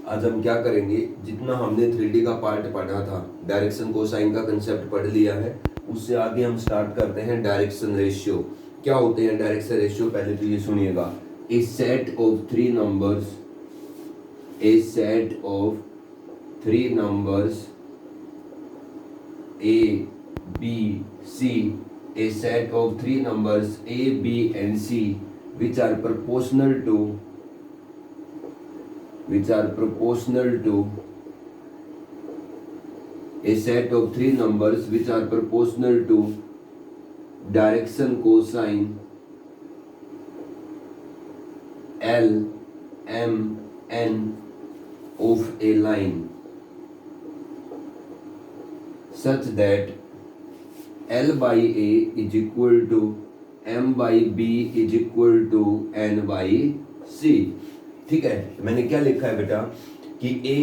आज हम क्या करेंगे, जितना हमने 3D का पार्ट पढ़ा था, डायरेक्शन कोसाइन का कंसेप्ट पढ़ लिया है, उससे आगे हम स्टार्ट करते हैं डायरेक्शन रेशियो। क्या होते हैं डायरेक्शन रेशियो, पहले तो ये सुनिएगा। A set of three numbers, a set of three numbers A B C, a set of three numbers a, b and c which are proportional to a set of three numbers which are proportional to direction cosine L M N of a line such that L by A is equal to M by B is equal to N by C। ठीक है, मैंने क्या लिखा है बेटा कि ए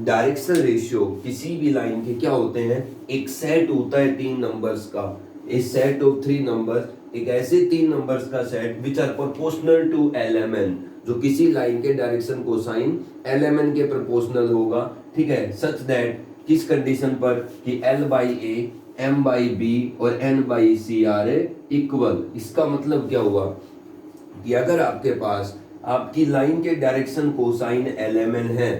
direction ratio किसी भी लाइन के क्या होते हैं, एक सेट होता है तीन नंबर्स का। A set of three numbers, एक ऐसे तीन नंबर्स का set which are proportional to LMN, जो किसी लाइन के डायरेक्शन कोसाइन LMN के प्रोपोर्शनल होगा। ठीक है, सच दैट किस कंडीशन पर कि L by A M by B और N by C are equal. इसका मतलब क्या हुआ कि अगर आपके पास आपकी लाइन के डायरेक्शन कोसाइन LMN है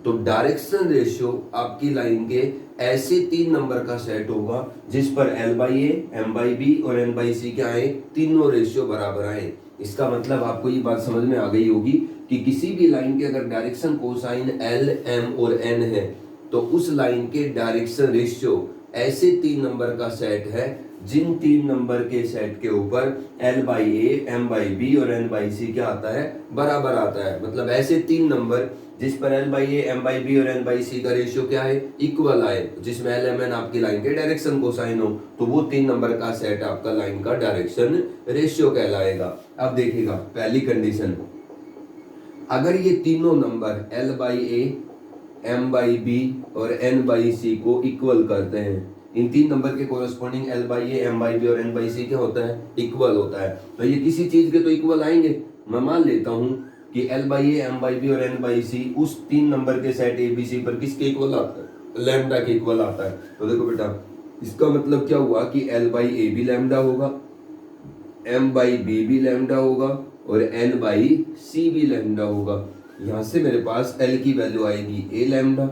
तो डायरेक्शन रेशियो आपकी लाइन के ऐसे तीन नंबर का सेट होगा जिस पर L by A, M by B और N by C क्या आए, तीनों रेशियो बराबर आए। इसका मतलब आपको ये बात समझ में आ गई होगी कि किसी भी लाइन के अगर डायरेक्शन कोसाइन L, M और N है तो उस लाइन के डायरेक्शन रेशियो ऐसे तीन नंबर का सेट है जिन तीन नंबर के सेट के ऊपर L by A, M by B और N by C क्या आता है, बराबर आता है। मतलब ऐसे तीन नंबर जिस पर L by A, M by B और N by C का रेशियो क्या है, इक्वल आए, जिसमें LMN आपकी लाइन के डायरेक्शन कोसाइन हो, तो वो तीन नंबर का सेट आपका लाइन का डायरेक्शन रेशियो कहलाएगा। अब देखिएगा पहली कंडीशन, अगर ये तीनों number L by A, M by B और N by C को इक्वल करते हैं, इन तीन नंबर के corresponding L by A, M by B और N by C क्या होता है, इक्वल होता है। तो ये किसी चीज के तो इक्वल आएंगे। मैं मान लेता हूं कि L by A, M by B और N by C उस तीन नंबर के सेट ABC पर किसके इक्वल आता है, लैम्डा के इक्वल आता है। तो देखो बेटा, इसका मतलब क्या हुआ कि L by A भी लैम्डा होगा, M by B भी लैम्डा होगा और N by C भी लैम्डा होगा। यहाँ से मेरे पास L की वैल्यू आएगी A लैम्डा,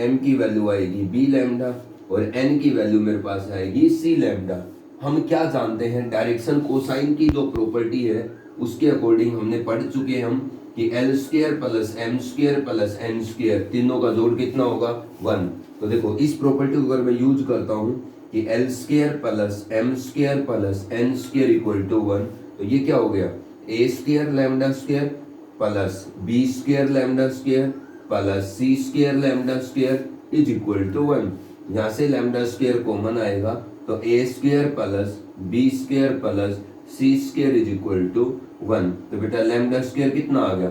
M की वैल्यू आएगी B लैम्डा और N की वैल्यू मेरे पास आएगी C लैम्डा। हम क्या जानते हैं, डायरेक्शन कोसाइन की जो प्रॉपर्टी है उसके अकॉर्डिंग हमने पढ़ चुके हैं हम कि L square plus M square plus N square, तीनों का जोड़ कितना होगा, 1। तो देखो इस प्रॉपर्टी को अगर मैं यूज करता हूँ कि L square plus M square plus N square equal to 1, तो ये क्या हो गया, A square lambda square plus B square lambda square plus C square lambda square is equal to 1। यहाँ से लैम्डा स्क्वायर कॉमन आएगा तो A square plus B square plus C square is equal to 1। तो बेटा lambda square कितना आ गया,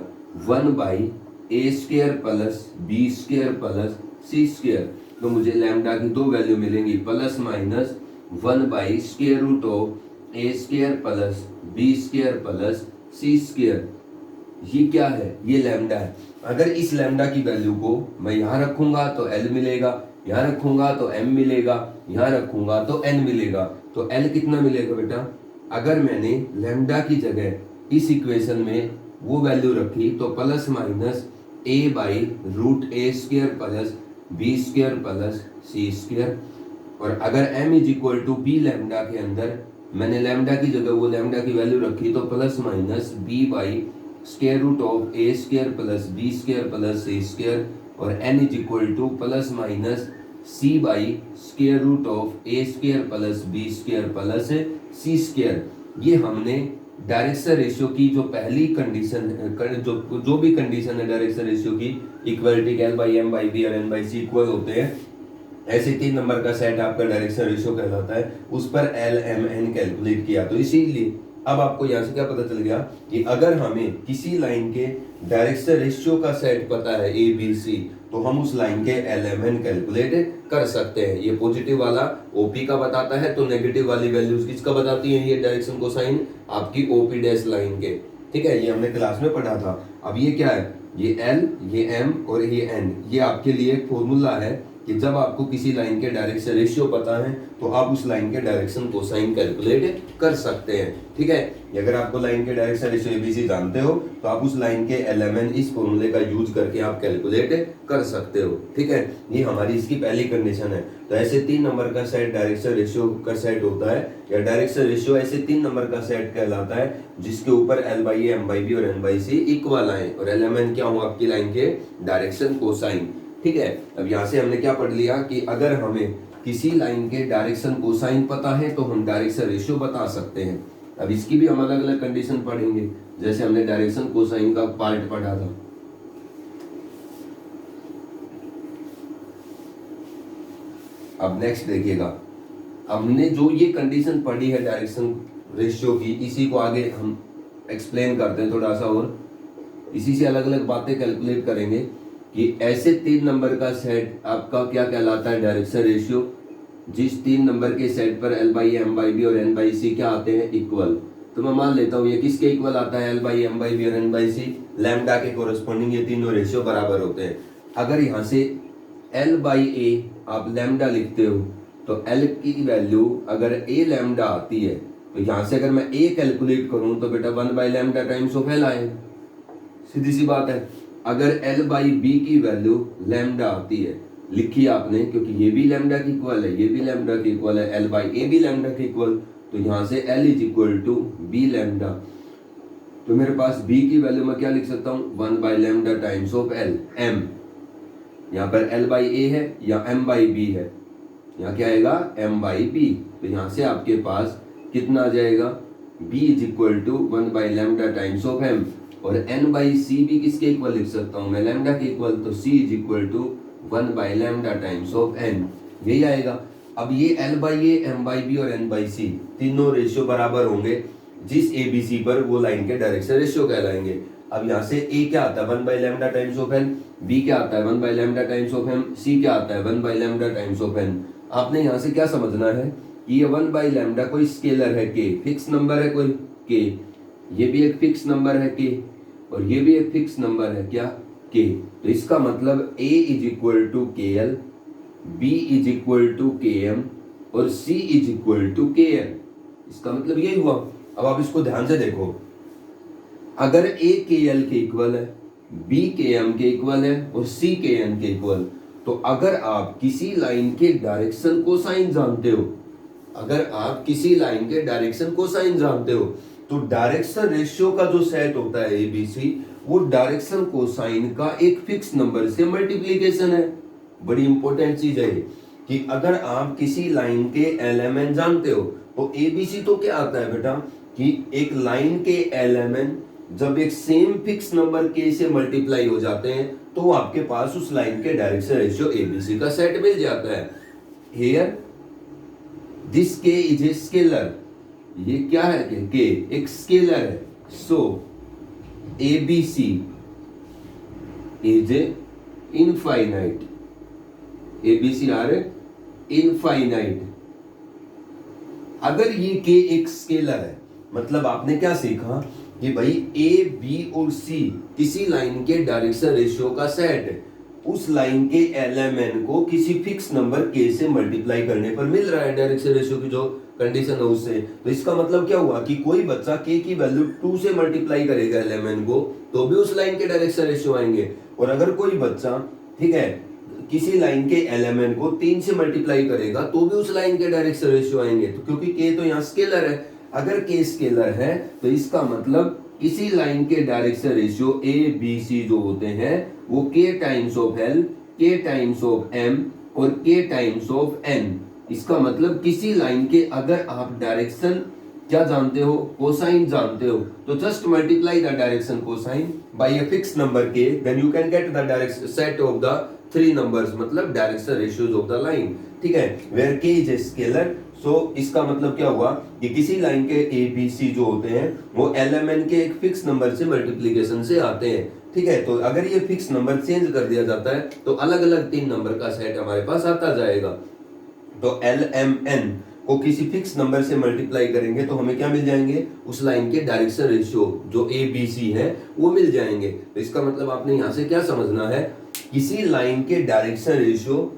1 by A square plus B square plus C square. तो मुझे लैम्डा की दो वैल्यू मिलेंगी, plus minus 1 by square root of A square plus B square plus C square. ये क्या है, ये लैम्डा है। अगर इस लैम्डा की वैल्यू को मैं यहाँ रखूंगा तो L मिलेगा, यहाँ रखूंगा तो M मिलेगा, यहाँ रखूंगा तो N मिलेगा। तो L कितना मिलेगा बेटा, अगर मैंने लैम्डा की जगह इस इक्वेशन में वो वैल्यू रखी तो plus minus A by root A square plus B square plus C square. और अगर M is equal to B lambda के अंदर मैंने लैम्डा की जगह वो लैम्डा की वैल्यू रखी तो plus minus B by square root of A square plus B square plus C square. और N is equal to plus minus C by square root of A square plus B square plus C square. ये हमने direction ratio की जो पहली condition, जो भी condition है direction ratio की, equality L by M by B और N बाई C इक्वल होते हैं, ऐसे तीन नंबर का सेट आपका डायरेक्शन रेशियो कहलाता है, उस पर L M N कैलकुलेट किया। तो इसीलिए अब आपको यहाँ से क्या पता चल गया कि अगर हमें किसी लाइन के डायरेक्शन रेशियो का सेट पता है ABC, तो हम उस लाइन के LMN कैलकुलेट कर सकते हैं। ये पॉजिटिव वाला OP का बताता है, तो नेगेटिव वाली वैल्यूज किसका बताती है, ये डायरेक्शन कोसाइन आपकी OP डैश लाइन के। ठीक है, ये हमने क्लास में पढ़ा था। अब ये क्या है, ये L, ये M और ये N, ये आपके लिए एक फॉर्मूला है कि जब आपको किसी लाइन के डायरेक्शन रेशियो पता है तो आप उस लाइन के डायरेक्शन कोसाइन कैलकुलेट कर सकते हैं। ठीक है, अगर आपको लाइन के डायरेक्शन रेशियो एबीसी जानते हो तो आप उस लाइन के एलएमएन इस फॉर्मूले का यूज करके आप कैलकुलेट कर सकते हो। ठीक है, ये हमारी इसकी पहली कंडीशन है। तो ऐसे 3 नंबर का सेट डायरेक्शन रेशियो का सेट होता है, या डायरेक्शन रेशियो ऐसे 3 नंबर का सेट कहलाता है जिसके ऊपर L/A, M/B और N/C इक्वल आए और एलएमएन क्या हो आपकी लाइन के डायरेक्शन कोसाइन। ठीक है, अब यहाँ से हमने क्या पढ़ लिया कि अगर हमें किसी लाइन के डायरेक्शन कोसाइन पता है तो हम डायरेक्शन रेशियो बता सकते हैं। अब इसकी भी हम अलग अलग कंडीशन पढ़ेंगे, जैसे हमने डायरेक्शन कोसाइन का पार्ट पढ़ा था। अब नेक्स्ट देखिएगा, हमने जो ये कंडीशन पढ़ी है डायरेक्शन रेशियो की, इसी को आगे हम एक्सप्लेन करते हैं थोड़ा सा, और इसी से अलग अलग बातें कैलकुलेट करेंगे कि ऐसे 3 नंबर का सेट आपका क्या कहलाता है डायरेक्शन रेशियो, जिस 3 नंबर के सेट पर L/A, M/B और N/C क्या आते हैं इक्वल। तो मैं मान लेता हूँ ये किसके इक्वल आता है, L/A, M/B और N/C, लैम्डा के कोरस्पॉन्डिंग ये तीनों रेशियो बराबर होते हैं। अगर यहाँ से L/A आप लैम्डा लिखते हो तो L की वैल्यू अगर A लैम्डा आती है तो यहाँ से अगर मैं A कैलकुलेट करूँ तो बेटा 1 लैम्डा टाइम्स ऑफ L आएगा, सीधी सी बात है। अगर L/B की वैल्यू लैम्डा आती है, लिखी आपने क्योंकि ये भी लैम्डा की इक्वल है, ये भी लैम्डा की इक्वल है, L/A भी लैम्डा की इक्वल, तो यहाँ से L = B लैम्डा। तो मेरे पास B की वैल्यू मैं क्या लिख सकता हूँ, 1 lambda times of L, M। यहाँ पर L/A है या M/B है, यहाँ क्या आएगा M/B। तो यहाँ से आपके पास कितना आ जाएगा, B = 1 lambda times of M, और N/C भी किसके इक्वल लिख सकता हूँ मैं, लैम्डा के इक्वल, तो C = 1 lambda times of N, यही आएगा। अब ये L/A, M/B और N/C तीनों रेशियो बराबर होंगे जिस ABC पर वो लाइन के डायरेक्शन रेशियो कहलाएंगे। अब यहाँ से A क्या आता है 1 lambda times of N, B क्या आता है 1 lambda times of M, C क्या आता है 1 लैम्डा टाइम्स ऑफ N। आपने यहाँ से क्या समझना है कि ये 1 लैम्डा कोई स्केलर है K, फिक्स नंबर है कोई K, ये भी एक फिक्स नंबर है K, और ये भी एक फिक्स नंबर है क्या K। तो इसका मतलब A = KL, B = KM और C = KN। इसका मतलब यही हुआ। अब आप इसको ध्यान से देखो, अगर A KL के इक्वल है, B KM के इक्वल है और C KN के इक्वल, तो अगर आप किसी लाइन के डायरेक्शन कोसाइन जानते हो, अगर आप किसी लाइन के डायरेक्शन कोसाइन जानते हो तो डायरेक्शन रेशियो का जो सेट होता है ABC, वो डायरेक्शन कोसाइन का एक फिक्स नंबर से मल्टीप्लिकेशन है। बड़ी इंपॉर्टेंट चीज है कि अगर आप किसी लाइन के एलएमएन जानते हो तो ABC तो क्या आता है बेटा कि एक लाइन के एलएमएन जब एक सेम फिक्स नंबर के से मल्टीप्लाई हो जाते हैं तो आपके पास उस लाइन के डायरेक्शन रेशियो ABC का सेट मिल जाता है। Here this K is a scalar, ये क्या है K एक स्केलर है, so ABC is infinite, ABC are infinite. अगर ये K एक स्केलर है मतलब आपने क्या सीखा कि भाई A, B और C किसी लाइन के डायरेक्शन रेशियो का सेट है, उस लाइन के एलएमएन को किसी फिक्स नंबर K से मल्टीप्लाई करने पर मिल रहा है डायरेक्शन रेशियो की जो कंडीशन है उससे। तो इसका मतलब क्या हुआ कि कोई बच्चा K की वैल्यू 2 से मल्टीप्लाई करेगा एलएमएन को तो भी उस लाइन के डायरेक्शन रेशियो आएंगे, और अगर कोई बच्चा ठीक है किसी लाइन के एलएमएन को 3 से मल्टीप्लाई करेगा तो भी उस लाइन के डायरेक्शन रेशियो आएंगे। तो क्योंकि K तो यहाँ स्केलर है, अगर K स्केलर है तो इसका मतलब किसी लाइन के डायरेक्शन रेशियो ABC जो होते हैं वो K times of L, K times of M और K टाइम्स ऑफ N। इसका मतलब किसी लाइन के अगर आप डायरेक्शन क्या जानते हो, कोसाइन जानते हो, तो just multiply the direction cosine by a fix number K, then you can get the direction set of the 3 numbers, मतलब direction ratios of the line. ठीक है, where K is a scalar, so इसका मतलब क्या हुआ कि किसी line के ABC जो होते हैं वो एलएमएन के एक फिक्स नंबर से मल्टीप्लिकेशन से आते हैं। ठीक है, तो अगर ये फिक्स नंबर चेंज कर दिया जाता है तो अलग अलग 3 नंबर का सेट हमारे पास आता जाएगा। तो LMN को किसी फिक्स नंबर से मल्टीप्लाई करेंगे तो हमें क्या मिल जाएंगे, उस लाइन के डायरेक्शन रेशियो जो ए बी सी है वो मिल जाएंगे। तो इसका मतलब आपने यहाँ से क्या समझना है, किसी लाइन के डायरेक्शन रेशियो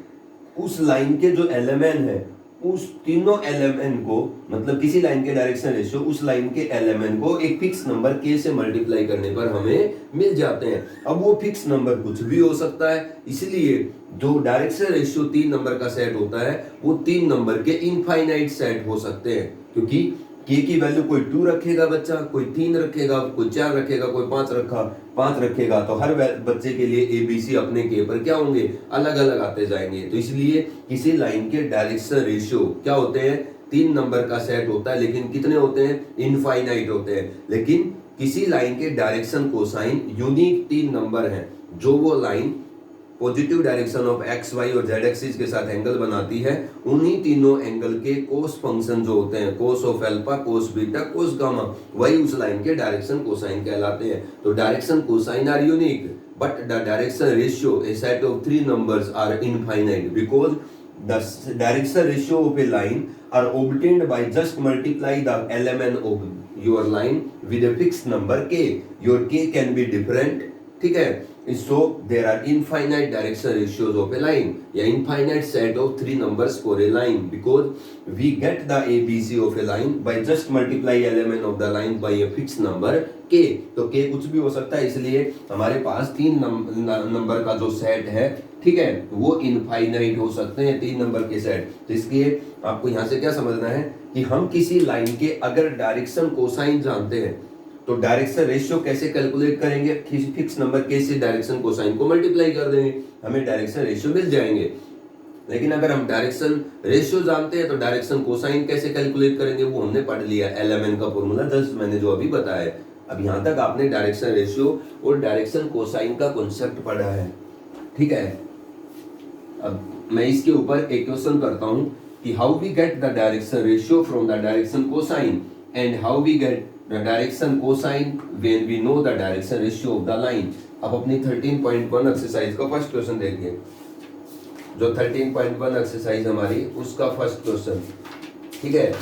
उस लाइन के जो एलिमेंट है उस तीनों एलिमेंट को, मतलब किसी लाइन के डायरेक्शन रेशियो उस लाइन के एलिमेंट को एक फिक्स नंबर के से मल्टीप्लाई करने पर हमें मिल जाते हैं। अब वो फिक्स नंबर कुछ भी हो सकता है, इसलिए जो डायरेक्शन रेशियो 3 नंबर का सेट होता है वो 3 नंबर के इनफाइनाइट सेट हो सकते हैं, क्योंकि के की वैल्यू कोई 2 रखेगा बच्चा, कोई 3 रखेगा, कोई 4 रखेगा, कोई 5 रखेगा, तो हर बच्चे के लिए ए बी सी अपने के पर क्या होंगे, अलग अलग आते जाएंगे। तो इसलिए किसी लाइन के डायरेक्शन रेशियो क्या होते हैं, 3 नंबर का सेट होता है, लेकिन कितने होते हैं, इनफाइनाइट होते हैं। लेकिन किसी लाइन के डायरेक्शन कोसाइन यूनिक 3 नंबर है, जो वो line positive direction of x y और जेड एक्सिस के साथ एंगल बनाती है, उन्हीं तीनों एंगल के कोस फंक्शन जो होते हैं, cos of alpha, cos beta, cos gamma, वही उस लाइन के डायरेक्शन कोसाइन कहलाते हैं। तो direction cosine are unique but the direction ratio a set of 3 numbers are infinite because the direction ratio of a line are obtained by just multiply the element of your line with a fixed number k. Your k can be different, ठीक है। So there are infinite direction ratios of a line या infinite set of 3 numbers for a line because we get the ABC of a line by just multiply element of the line by a fixed number k. तो k कुछ भी हो सकता है, इसलिए हमारे पास 3 number का जो सेट है, ठीक है, वो इनफाइनाइट हो सकते हैं 3 नंबर के सेट। तो इसलिए आपको यहाँ से क्या समझना है कि हम किसी लाइन के अगर डायरेक्शन कोसाइन जानते हैं तो डायरेक्शन रेशियो कैसे कैलकुलेट करेंगे, किसी फिक्स नंबर के से डायरेक्शन कोसाइन को मल्टीप्लाई कर देंगे, हमें डायरेक्शन रेशियो मिल जाएंगे। लेकिन अगर हम डायरेक्शन रेशियो जानते हैं तो डायरेक्शन कोसाइन कैसे कैलकुलेट करेंगे, वो हमने पढ़ लिया, LMN का फॉर्मूला जस्ट मैंने जो अभी बताया। अब यहाँ तक आपने डायरेक्शन रेशियो और डायरेक्शन कोसाइन का कॉन्सेप्ट पढ़ा है, ठीक है। अब मैं इसके ऊपर एक क्वेश्चन करता हूं कि how we get the direction ratio from the direction cosine and how we get the direction cosine when we know the direction ratio of the line. अब अपनी 13.1 एक्सरसाइज का फर्स्ट क्वेश्चन देखिए, जो 13.1 एक्सरसाइज हमारी उसका फर्स्ट क्वेश्चन, ठीक है,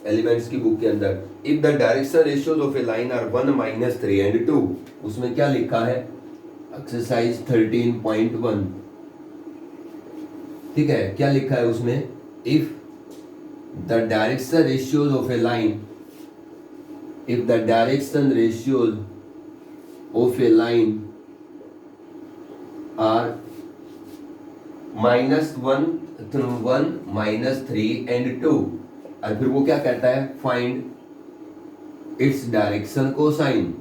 elements की बुक के अंदर। If the direction ratios of a line are 1 - 3 and 2, उसमें क्या लिखा है, एक्सरसाइज 13.1, ठीक है, क्या लिखा है उसमें, if the direction ratios of a line, if the direction ratios of a line are -1, 1, -3 and 2, और फिर वो क्या कहता है, फाइंड इट्स डायरेक्शन कोसाइन।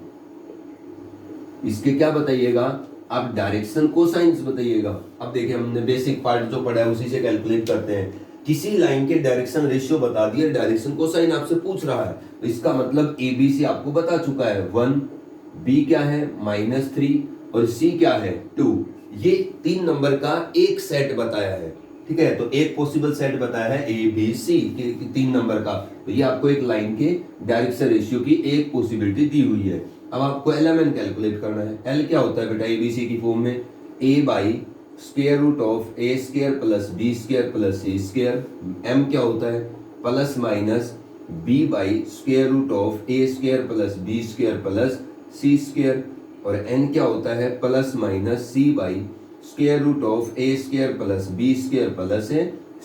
इसके क्या बताइएगा आप, डायरेक्शन कोसाइंस बताइएगा। अब देखिए हमने बेसिक पार्ट जो पढ़ा है उसी से कैलकुलेट करते हैं। किसी लाइन के डायरेक्शन रेशियो बता दिया, डायरेक्शन कोसाइन आपसे पूछ रहा है, तो इसका मतलब ABC आपको बता चुका है 1, B क्या है -3 और C क्या है 2। ये 3 नंबर का एक सेट बताया है, ठीक है। तो एक पॉसिबल सेट बताया है ABC 3 नंबर का, तो ये आपको एक लाइन के डायरेक्शन रेशियो की एक पॉसिबिलिटी दी हुई है। अब आपको LMN कैलकुलेट करना है। L क्या होता है बेटा ABC की फॉर्म में, A by square root of A square plus B square plus C square. M क्या होता है, plus minus B by square root of A square plus B square plus C square. और N क्या होता है, plus minus C by square root of A square plus B square plus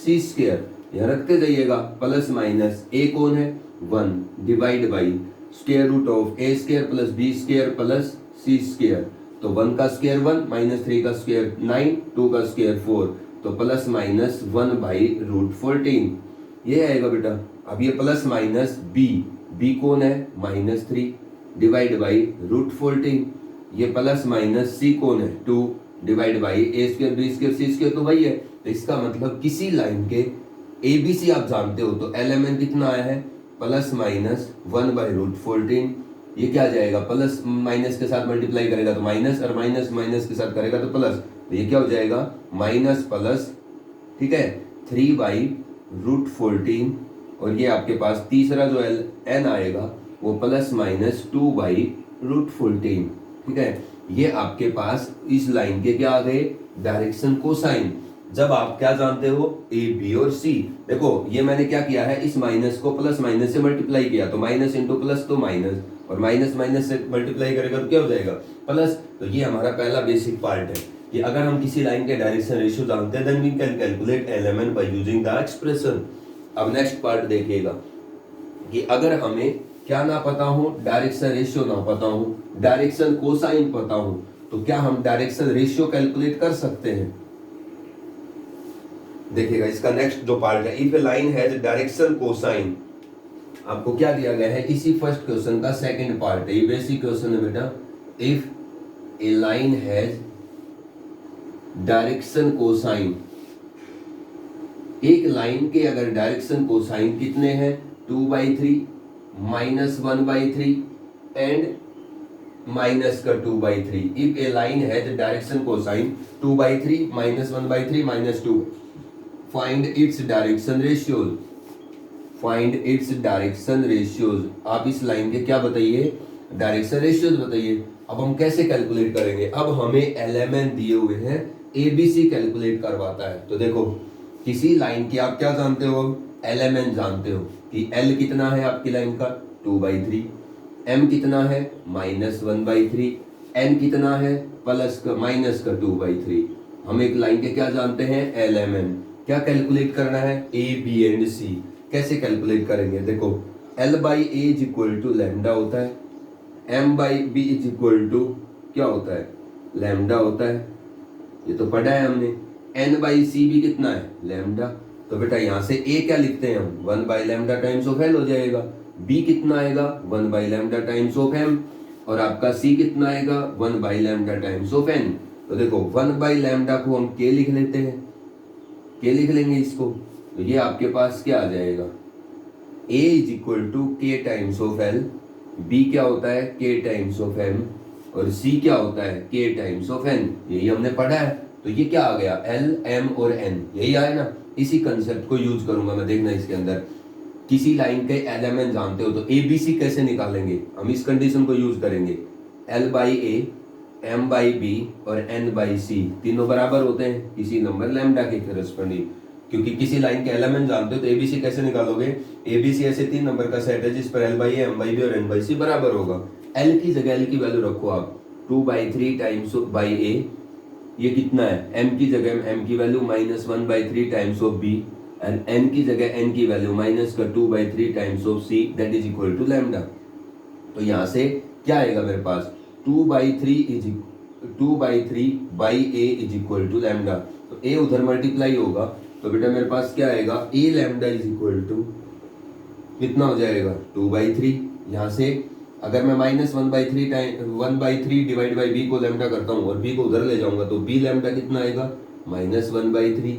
C square. यहाँ रखते जाइएगा, plus minus A कौन है 1 divide by square root of A square plus B square plus C square. तो 1 का square 1, -3 का square 9, 2 का square 4, तो प्लस माइनस 1 बाई रूट 14 ये आएगा बेटा। अब ये प्लस माइनस B कौन है -3 डिवाइड बाई रूट 14, ये प्लस माइनस C कौन है 2 divide by A square B square C square, तो वही है। तो इसका मतलब किसी लाइन के ABC आप जानते हो, तो LMN कितना आया है, प्लस माइनस 1 बाई रूट 14। ये क्या आ जाएगा, प्लस माइनस के साथ मल्टीप्लाई करेगा तो माइनस, और माइनस माइनस के साथ करेगा तो प्लस, तो ये क्या हो जाएगा माइनस प्लस, ठीक है, 3 बाई रूट 14। और ये आपके पास तीसरा जो N आएगा वो प्लस माइनस 2 बाई रूट 14, ठीक है। ये आपके पास इस लाइन के क्या आ गए, डायरेक्शन कोसाइन। जब आप क्या जानते हो, ए बी और सी। देखो ये मैंने क्या किया है, इस माइनस को प्लस माइनस से मल्टीप्लाई किया, तो माइनस इंटू प्लस तो माइनस, और माइनस माइनस से मल्टीप्लाई करेगा तो क्या हो जाएगा, प्लस। तो ये हमारा पहला बेसिक पार्ट है कि अगर हम किसी लाइन के डायरेक्शन रेशियो जानते हैं, then we can calculate element by using the expression. अब नेक्स्ट पार्ट देखिएगा कि अगर हमें क्या ना पता हो, डायरेक्शन रेशियो ना पता हो, डायरेक्शन कोसाइन पता हो, तो क्या हम डायरेक्शन रेशियो कैलकुलेट कर सकते हैं। देखिएगा इसका नेक्स्ट जो पार्ट है, if A line has direction cosine, आपको क्या दिया गया है, इसी फर्स्ट क्वेश्चन का सेकंड पार्ट है, ये बेसिक क्वेश्चन है बेटा। If A line has direction cosine, एक लाइन के अगर डायरेक्शन कोसाइन कितने हैं, 2/3, -1/3 and -2/3। If A line has direction cosine 2/3, -1/3, -2, find its direction ratios. Find its direction ratios. आप इस लाइन के क्या बताइए, डायरेक्शन रेशियोज बताइए। अब हम कैसे कैलकुलेट करेंगे, अब हमें एलिमेंट दिए हुए हैं, एबीसी कैलकुलेट करवाता है। तो देखो किसी लाइन की आप क्या जानते हो, एलिमेंट जानते हो कि एल कितना है आपकी लाइन का, 2/3, एम कितना है, -1/3, एन कितना है, प्लस का माइनस का 2/3। हम एक लाइन के क्या जानते हैं, एलिमेंट। क्या कैलकुलेट करना है, ए बी एंड सी। कैसे कैलकुलेट करेंगे, देखो L/A is equal to lambda होता है, M/B इज इक्वल टू क्या होता है, लैम्डा होता है, ये तो पढ़ा है हमने। N/C भी कितना है, लैम्डा। तो बेटा यहाँ से A क्या लिखते हैं हम, 1/λ टाइम्स ऑफ L हो जाएगा। B कितना आएगा, 1/λ टाइम्स ऑफ M, और आपका C कितना आएगा, 1/λ टाइम्स ऑफ N। तो देखो 1/λ को हम K लिख लेते हैं, K लिख लेंगे इसको, तो ये आपके पास क्या आ जाएगा, A is equal to K times of L, B क्या होता है, K टाइम्स ऑफ M, और C क्या होता है, K टाइम्स ऑफ N। यही हमने पढ़ा है। तो ये क्या आ गया, L, M और N, यही आया ना। इसी कंसेप्ट को यूज करूंगा मैं, देखना इसके अंदर किसी लाइन के एलिमेंट जानते हो तो ABC कैसे निकालेंगे, हम इस कंडीशन को यूज करेंगे। L/A, M/B और N/C तीनों बराबर होते हैं किसी नंबर लैम्डा के करस्पॉन्डिंग। क्योंकि किसी लाइन के एलिमेंट जानते हो तो ABC कैसे निकालोगे, ABC ऐसे 3 नंबर का सेट है जिस पर L/A, M/B और N/C बराबर होगा। L की जगह L की वैल्यू रखो आप 2/3 टाइम्स ऑफ बाई A, ये कितना है, M की जगह M की value -1/3 times of B, and N की जगह N की value -2/3 times of C, that is equal to lambda. तो यहाँ से क्या आएगा मेरे पास, 2/3 by A is equal to lambda. तो A उधर मल्टीप्लाई होगा, तो बेटा मेरे पास क्या आएगा, A lambda is equal to कितना हो जाएगा, 2/3। यहाँ से अगर मैं -1/3 डिवाइड बाई B को लैम्डा करता हूँ और B को उधर ले जाऊंगा तो B लैम्डा कितना आएगा, -1/3।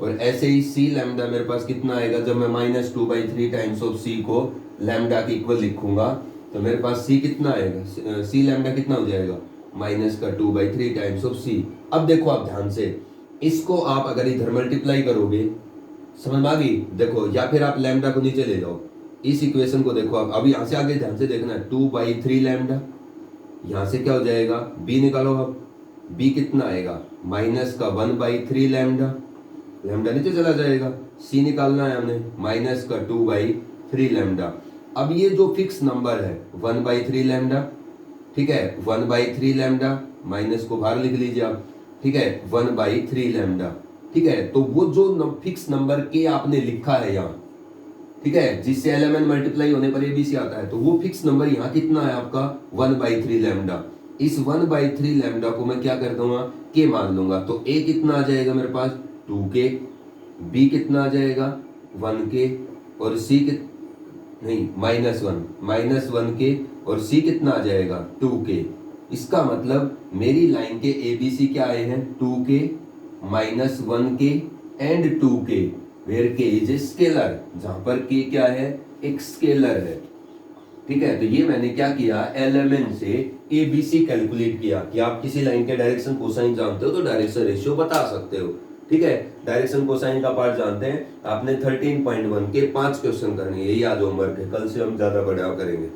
और ऐसे ही C लैम्डा मेरे पास कितना आएगा, जब मैं -2/3 टाइम्स ऑफ C को लैम्डा के इक्वल लिखूंगा तो मेरे पास C कितना आएगा, C लैम्डा कितना हो जाएगा, -2/3 टाइम्स ऑफ C। अब देखो आप ध्यान से, इसको आप अगर इधर मल्टीप्लाई करोगे, समझ में आ गई, देखो, या फिर आप लैम्डा को नीचे ले जाओ, इस इक्वेशन को देखो आप, अभी यहाँ से आगे ध्यान से देखना है, 2/3 लैम्डा, यहाँ से क्या हो जाएगा, B निकालो अब, B कितना आएगा, -1/3 लैम्डा, लैम्डा नीचे चला जाएगा, C निकालना है हमने, -2/3 लैम्डा। अब ये जो फिक्स नंबर है 1/3 लैम्डा, ठीक है, 1/3 लैम्डा, माइनस को बाहर लिख लीजिए आप, ठीक है, 1/3 लैम्डा, ठीक है। तो वो जो फिक्स नंबर के आपने लिखा है यहाँ, ठीक है, जिससे एलिमेंट मल्टीप्लाई होने पर ABC आता है, तो वो फिक्स नंबर यहाँ कितना है आपका, 1/3 लैम्डा। इस 1/3 लैम्डा को मैं क्या कर दूंगा, K मान लूंगा, तो A कितना आ जाएगा मेरे पास, 2K, B कितना आ जाएगा, 1K, और C नहीं, -1K, और C कितना आ जाएगा, 2K। इसका मतलब मेरी लाइन के ABC क्या आए हैं, 2K, -1K and 2K, where K is a scalar, जहां पर K क्या है, एक स्केलर है, ठीक है। तो ये मैंने क्या किया, एलिमेंट से ABC कैलकुलेट किया कि आप किसी लाइन के डायरेक्शन कोसाइन जानते हो तो डायरेक्शन रेशियो बता सकते हो, ठीक है। डायरेक्शन कोसाइन का पार्ट जानते हैं आपने, 13.1 के 5 क्वेश्चन करने, यही आज होमवर्क है, कल से हम ज्यादा बढ़ाव करेंगे।